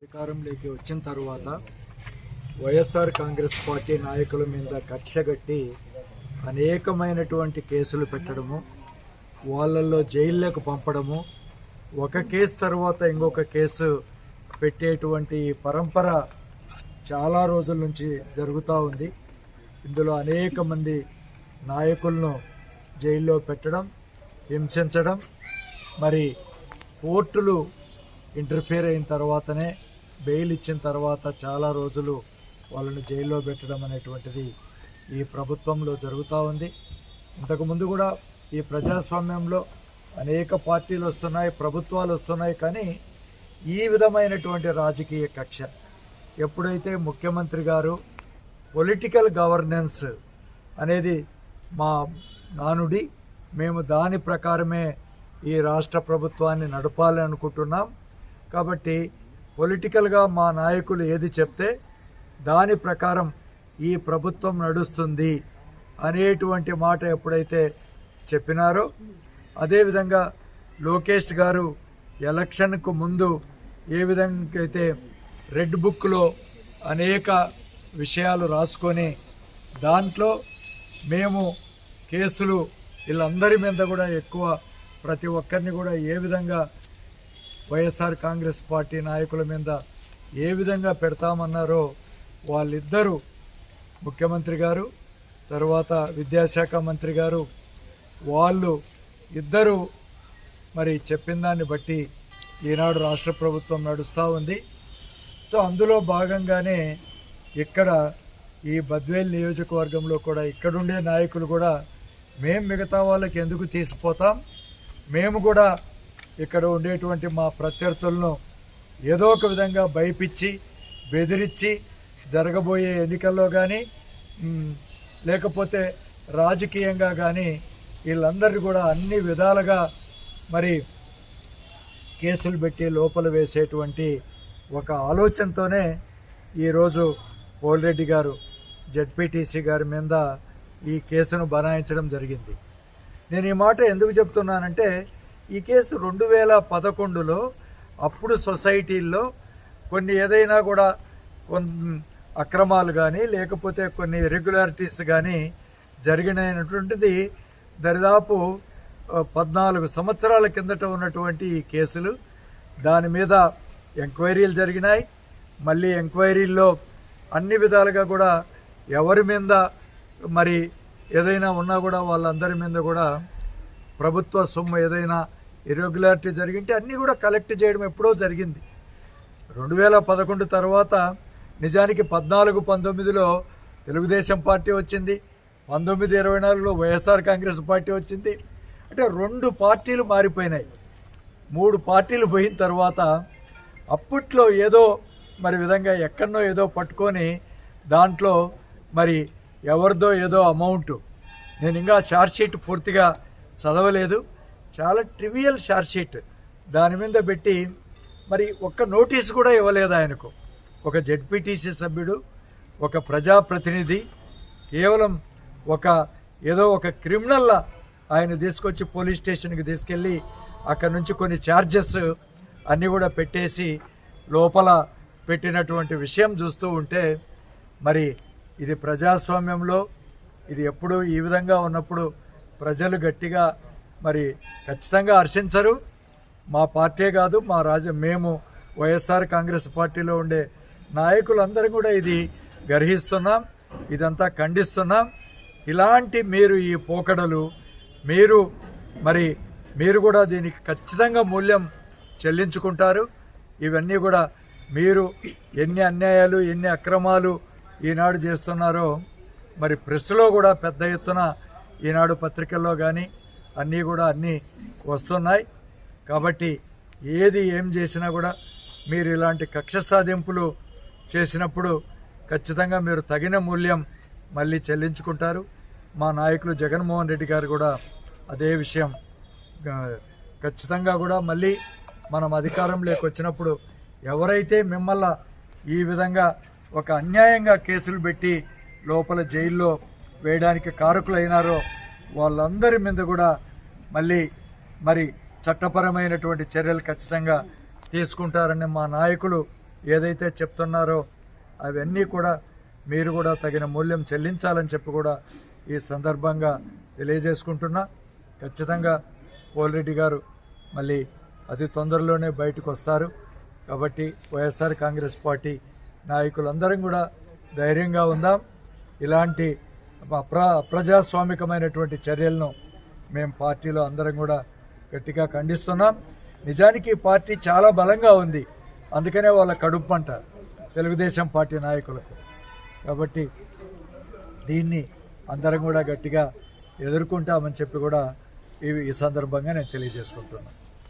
అధికారంలోకి వచ్చిన తర్వాత వైఎస్ఆర్ కాంగ్రెస్ పార్టీ నాయకుల మీద కక్షగట్టి అనేకమైనటువంటి కేసులు పెట్టడము, వాళ్ళల్లో జైళ్ళకు పంపడము, ఒక కేసు తర్వాత ఇంకొక కేసు పెట్టేటువంటి పరంపర చాలా రోజుల నుంచి జరుగుతూ ఉంది. ఇందులో అనేక మంది నాయకులను జైల్లో పెట్టడం, హింసించడం, మరి కోర్టులు ఇంటర్ఫియర్ అయిన తర్వాతనే బెయిల్ ఇచ్చిన తర్వాత చాలా రోజులు వాళ్ళని జైల్లో పెట్టడం అనేటువంటిది ఈ ప్రభుత్వంలో జరుగుతూ ఉంది. ఇంతకుముందు కూడా ఈ ప్రజాస్వామ్యంలో అనేక పార్టీలు వస్తున్నాయి, ప్రభుత్వాలు వస్తున్నాయి, కానీ ఈ విధమైనటువంటి రాజకీయ కక్ష ఎప్పుడైతే ముఖ్యమంత్రి గారు పొలిటికల్ గవర్నెన్స్ అనేది మా నానుడి, మేము దాని ప్రకారమే ఈ రాష్ట్ర ప్రభుత్వాన్ని నడపాలి అనుకుంటున్నాం. కాబట్టి పొలిటికల్గా మా నాయకులు ఏది చెప్తే దాని ప్రకారం ఈ ప్రభుత్వం నడుస్తుంది అనేటువంటి మాట ఎప్పుడైతే చెప్పినారో, అదేవిధంగా లోకేష్ గారు ఎలక్షన్కు ముందు ఏ విధంగా అయితే రెడ్ బుక్లో అనేక విషయాలు రాసుకొని దాంట్లో మేము కేసులు వీళ్ళందరి మీద కూడా ఎక్కువ ప్రతి ఒక్కరిని కూడా ఏ విధంగా వైఎస్ఆర్ కాంగ్రెస్ పార్టీ నాయకుల మీద ఏ విధంగా పెడతామన్నారో వాళ్ళిద్దరూ, ముఖ్యమంత్రి గారు తర్వాత విద్యాశాఖ మంత్రి గారు, వాళ్ళు ఇద్దరు మరి చెప్పిన దాన్ని బట్టి ఈనాడు రాష్ట్ర ప్రభుత్వం నడుస్తూ ఉంది. సో అందులో భాగంగానే ఇక్కడ ఈ బద్వేల్ నియోజకవర్గంలో కూడా ఇక్కడుండే నాయకులు కూడా మేము మిగతా వాళ్ళకి ఎందుకు తీసిపోతాం, మేము కూడా ఇక్కడ ఉండేటువంటి మా ప్రత్యర్థులను ఏదో ఒక విధంగా భయపించి బెదిరించి జరగబోయే ఎన్నికల్లో కానీ లేకపోతే రాజకీయంగా కానీ వీళ్ళందరినీ కూడా అన్ని విధాలుగా మరి కేసులు పెట్టి లోపల వేసేటువంటి ఒక ఆలోచనతోనే ఈరోజు పోల్రెడ్డి గారు జెడ్పీటీసీ గారి మీద ఈ కేసును బనాయించడం జరిగింది. నేను ఈ మాట ఎందుకు చెప్తున్నానంటే, ఈ కేసు 2011లో అప్పుడు సొసైటీల్లో కొన్ని ఏదైనా కూడా కొన్ని అక్రమాలు కానీ లేకపోతే కొన్ని ఇర్రెగ్యులారిటీస్ కానీ జరిగినటువంటిది దరిదాపు 14 సంవత్సరాల కిందట ఉన్నటువంటి ఈ కేసులు. దాని మీద ఎంక్వైరీలు జరిగినాయి. మళ్ళీ ఎంక్వైరీల్లో అన్ని విధాలుగా కూడా ఎవరి మీద మరి ఏదైనా ఉన్నా కూడా వాళ్ళందరి మీద కూడా ప్రభుత్వ సొమ్ము ఏదైనా ఇర్రెగ్యులారిటీ జరిగింటే అన్నీ కూడా కలెక్ట్ చేయడం ఎప్పుడో జరిగింది. 2011 తర్వాత నిజానికి 14-19లో తెలుగుదేశం పార్టీ వచ్చింది, 19-24లో వైఎస్ఆర్ కాంగ్రెస్ పార్టీ వచ్చింది. అంటే 2 పార్టీలు మారిపోయినాయి. 3 పార్టీలు పోయిన తర్వాత అప్పట్లో ఏదో మరి విధంగా ఎక్కడనో ఏదో పట్టుకొని దాంట్లో మరి ఎవరిదో ఏదో అమౌంట్, నేను ఇంకా ఛార్జ్షీట్ పూర్తిగా చదవలేదు, చాలా ట్రివియల్ ఛార్జ్షీట్ దాని మీద పెట్టి మరి ఒక్క నోటీసు కూడా ఇవ్వలేదు ఆయనకు. ఒక జెడ్పీటీసీ సభ్యుడు, ఒక ప్రజాప్రతినిధి కేవలం ఏదో ఒక క్రిమినల్లా ఆయన తీసుకొచ్చి పోలీస్ స్టేషన్కి తీసుకెళ్ళి అక్కడ నుంచి కొన్ని ఛార్జెస్ అన్నీ కూడా పెట్టేసి లోపల పెట్టినటువంటి విషయం చూస్తూ ఉంటే, మరి ఇది ప్రజాస్వామ్యంలో ఇది ఎప్పుడు ఈ విధంగా ఉన్నప్పుడు ప్రజలు గట్టిగా మరి ఖచ్చితంగా హర్షించరు. మా పార్టీ కాదు, మేము వైఎస్ఆర్ కాంగ్రెస్ పార్టీలో ఉండే నాయకులందరూ కూడా ఇది గర్హిస్తున్నాం, ఇదంతా ఖండిస్తున్నాం. ఇలాంటి మీరు ఈ పోకడలు మీరు కూడా దీనికి ఖచ్చితంగా మూల్యం చెల్లించుకుంటారు. ఇవన్నీ కూడా మీరు ఎన్ని అన్యాయాలు ఎన్ని అక్రమాలు ఈనాడు చేస్తున్నారో మరి ప్రెస్లో కూడా పెద్ద ఎత్తున ఈనాడు పత్రికల్లో కానీ అన్నీ వస్తున్నాయి. కాబట్టి ఏం చేసినా కూడా మీరు ఇలాంటి కక్ష సాధింపులు చేసినప్పుడు ఖచ్చితంగా మీరు తగిన మూల్యం మళ్ళీ చెల్లించుకుంటారు. మా నాయకులు జగన్మోహన్ రెడ్డి గారు కూడా అదే విషయం ఖచ్చితంగా కూడా మళ్ళీ మనం అధికారంలోకి వచ్చినప్పుడు ఎవరైతే మిమ్మల్ని ఈ విధంగా ఒక అన్యాయంగా కేసులు పెట్టి లోపల జైల్లో వేయడానికి కారకులైనారో వాళ్ళందరి మీద కూడా మళ్ళీ చట్టపరమైనటువంటి చర్యలు ఖచ్చితంగా తీసుకుంటారని మా నాయకులు ఏదైతే చెప్తున్నారో అవన్నీ కూడా మీరు కూడా తగిన మూల్యం చెల్లించాలని చెప్పి కూడా ఈ సందర్భంగా తెలియజేసుకుంటున్నా. ఖచ్చితంగా పోలిరెడ్డి గారు మళ్ళీ అతి తొందరలోనే బయటకు వస్తారు. కాబట్టి వైఎస్ఆర్ కాంగ్రెస్ పార్టీ నాయకులందరం కూడా ధైర్యంగా ఉందాం. ఇలాంటి అప్రజాస్వామికమైనటువంటి చర్యలను మేము పార్టీలో అందరం కూడా గట్టిగా ఖండిస్తున్నాం. నిజానికి ఈ పార్టీ చాలా బలంగా ఉంది, అందుకనే వాళ్ళ కడుపంట తెలుగుదేశం పార్టీ నాయకులకు. కాబట్టి దీన్ని అందరం కూడా గట్టిగా ఎదుర్కొంటామని చెప్పి కూడా ఈ సందర్భంగా నేను తెలియజేసుకుంటున్నాను.